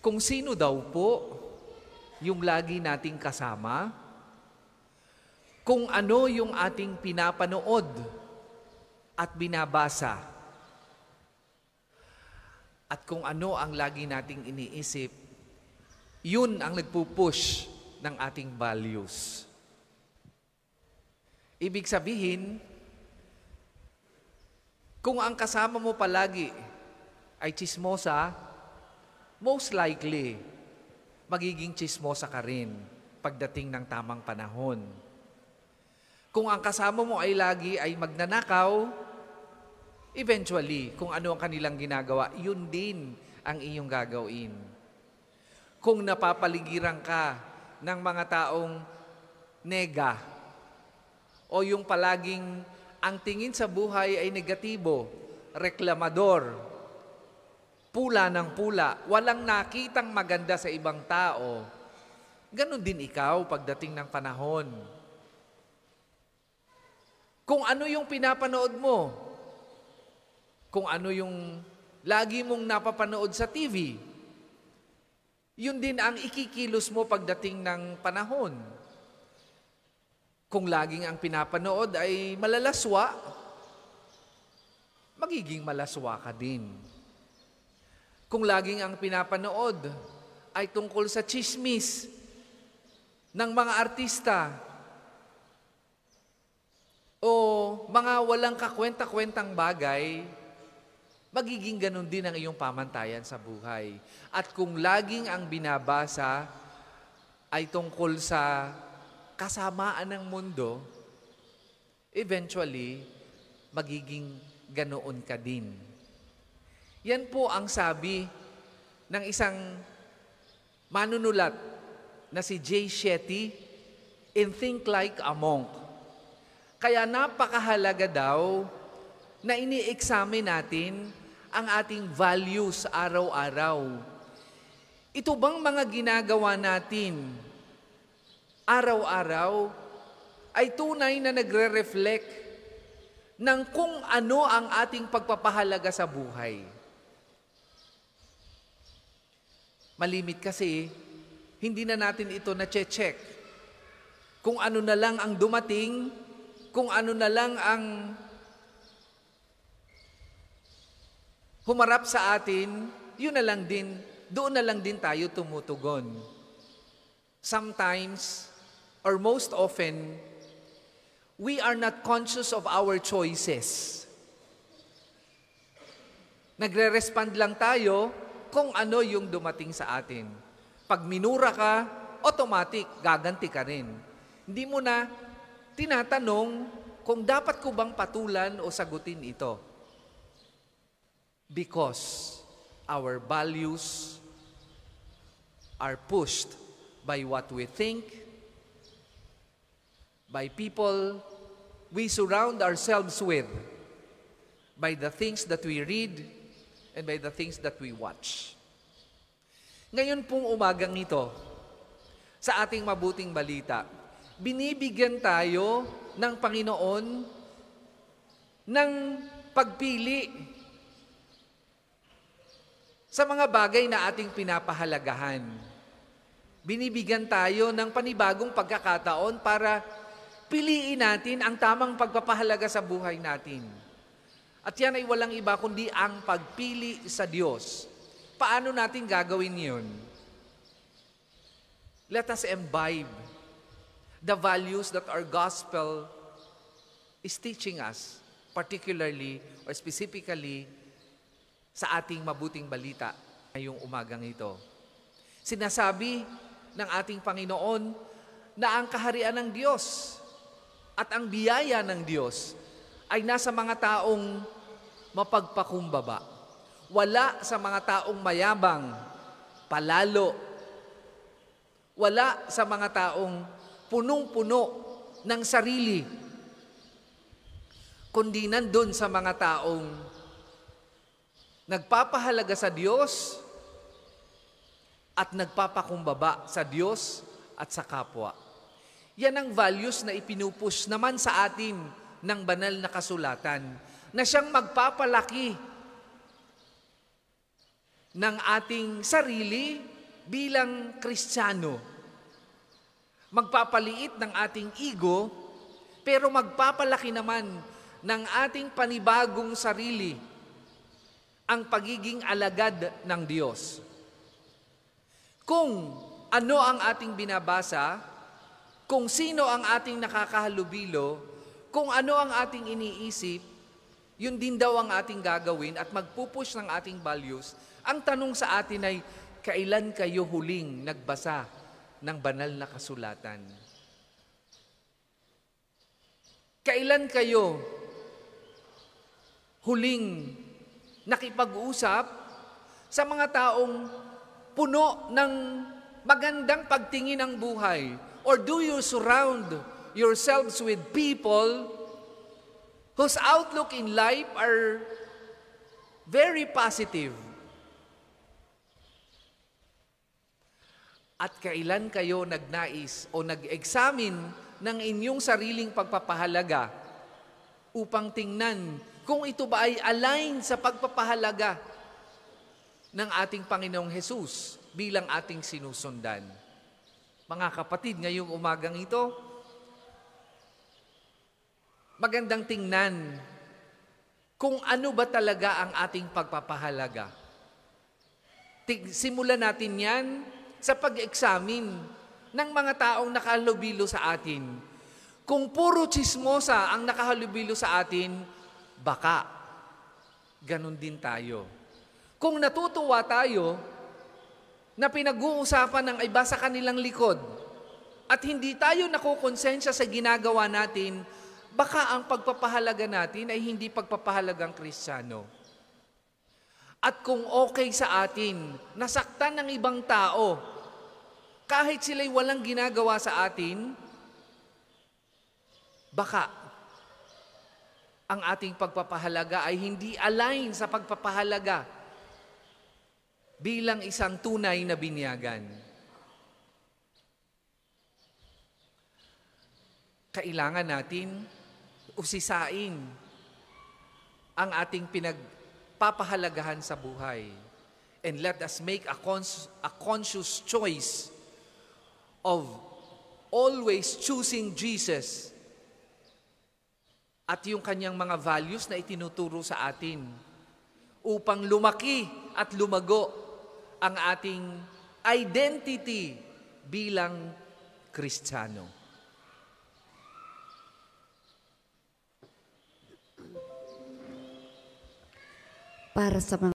Kung sino daw po yung lagi nating kasama, kung ano yung ating pinapanood at binabasa, at kung ano ang lagi nating iniisip, yun ang nagpupush ng ating values. Ibig sabihin, kung ang kasama mo palagi ay tsismosa, most likely, magiging tsismosa ka rin pagdating ng tamang panahon. Kung ang kasama mo ay lagi ay magnanakaw, eventually, kung ano ang kanilang ginagawa, yun din ang iyong gagawin. Kung napapaligiran ka ng mga taong nega, o yung palaging ang tingin sa buhay ay negatibo, reklamador, pula ng pula, walang nakitang maganda sa ibang tao, ganun din ikaw pagdating ng panahon. Kung ano yung pinapanood mo, kung ano yung lagi mong napapanood sa TV, yun din ang ikikilos mo pagdating ng panahon. Kung laging ang pinapanood ay malalaswa, magiging malaswa ka din. Kung laging ang pinapanood ay tungkol sa chismis ng mga artista o mga walang kakwenta-kwentang bagay, magiging ganun din ang iyong pamantayan sa buhay. At kung laging ang binabasa ay tungkol sa kasamaan ng mundo, eventually, magiging ganoon ka din. Yan po ang sabi ng isang manunulat na si Jay Shetty in Think Like a Monk. Kaya napakahalaga daw na ini-examine natin ang ating values araw-araw. Ito bang mga ginagawa natin araw-araw ay tunay na nagre-reflect ng kung ano ang ating pagpapahalaga sa buhay? Malimit kasi, hindi na natin ito na-check. Kung ano na lang ang dumating, kung ano na lang ang humarap sa atin, yun na lang din, doon na lang din tayo tumutugon. Sometimes, or most often, we are not conscious of our choices. Nagre-respond lang tayo kung ano yung dumating sa atin. Pag minura ka, automatic, gaganti ka rin. Hindi mo na tinatanong kung dapat ko bang patulan o sagutin ito. Because our values are pushed by what we think, by people we surround ourselves with, by the things that we read, and by the things that we watch. Ngayon pong umagang ito, sa ating mabuting balita, binibigyan tayo ng Panginoon ng pagpili sa mga bagay na ating pinapahalagahan. Binibigyan tayo ng panibagong pagkakataon para piliin natin ang tamang pagpapahalaga sa buhay natin. At yan ay walang iba kundi ang pagpili sa Diyos. Paano natin gagawin yun? Let us imbibe the values that our gospel is teaching us, particularly or specifically sa ating mabuting balita ngayong umagang ito. Sinasabi ng ating Panginoon na ang kaharian ng Diyos at ang biyaya ng Diyos ay nasa mga taong mapagpakumbaba. Wala sa mga taong mayabang, palalo. Wala sa mga taong punong-puno ng sarili, kundi nandun sa mga taong nagpapahalaga sa Diyos at nagpapakumbaba sa Diyos at sa kapwa. Yan ang values na ipinupush naman sa atin ng banal na kasulatan, na siyang magpapalaki ng ating sarili bilang Kristiyano, magpapaliit ng ating ego, pero magpapalaki naman ng ating panibagong sarili, ang pagiging alagad ng Diyos. Kung ano ang ating binabasa, kung sino ang ating nakakahalubilo, kung ano ang ating iniisip, yun din daw ang ating gagawin at magpupush ng ating values. Ang tanong sa atin ay, kailan kayo huling nagbasa ng banal na kasulatan? Kailan kayo huling nakipag-usap sa mga taong puno ng magandang pagtingin ng buhay? Or do you surround yourselves with people whose outlook in life are very positive? At kailan kayo nagnais o nag-examine ng inyong sariling pagpapahalaga upang tingnan kung ito ba ay align sa pagpapahalaga ng ating Panginoong Hesus bilang ating sinusundan? Mga kapatid, ngayong umagang ito, magandang tingnan kung ano ba talaga ang ating pagpapahalaga. Simulan natin yan sa pag-examine ng mga taong nakahalubilo sa atin. Kung puro chismosa ang nakahalubilo sa atin, baka ganun din tayo. Kung natutuwa tayo na pinag-uusapan ng iba sa kanilang likod at hindi tayo nakukonsensya sa ginagawa natin, baka ang pagpapahalaga natin ay hindi pagpapahalagang Kristiyano. At kung okay sa atin, nasaktan ng ibang tao, kahit sila'y walang ginagawa sa atin, baka ang ating pagpapahalaga ay hindi align sa pagpapahalaga bilang isang tunay na binyagan. Kailangan natin usisain ang ating pinagpapahalagahan sa buhay. And let us make a conscious choice of always choosing Jesus at yung kanyang mga values na itinuturo sa atin upang lumaki at lumago ang ating identity bilang Kristiyano. Para sa mga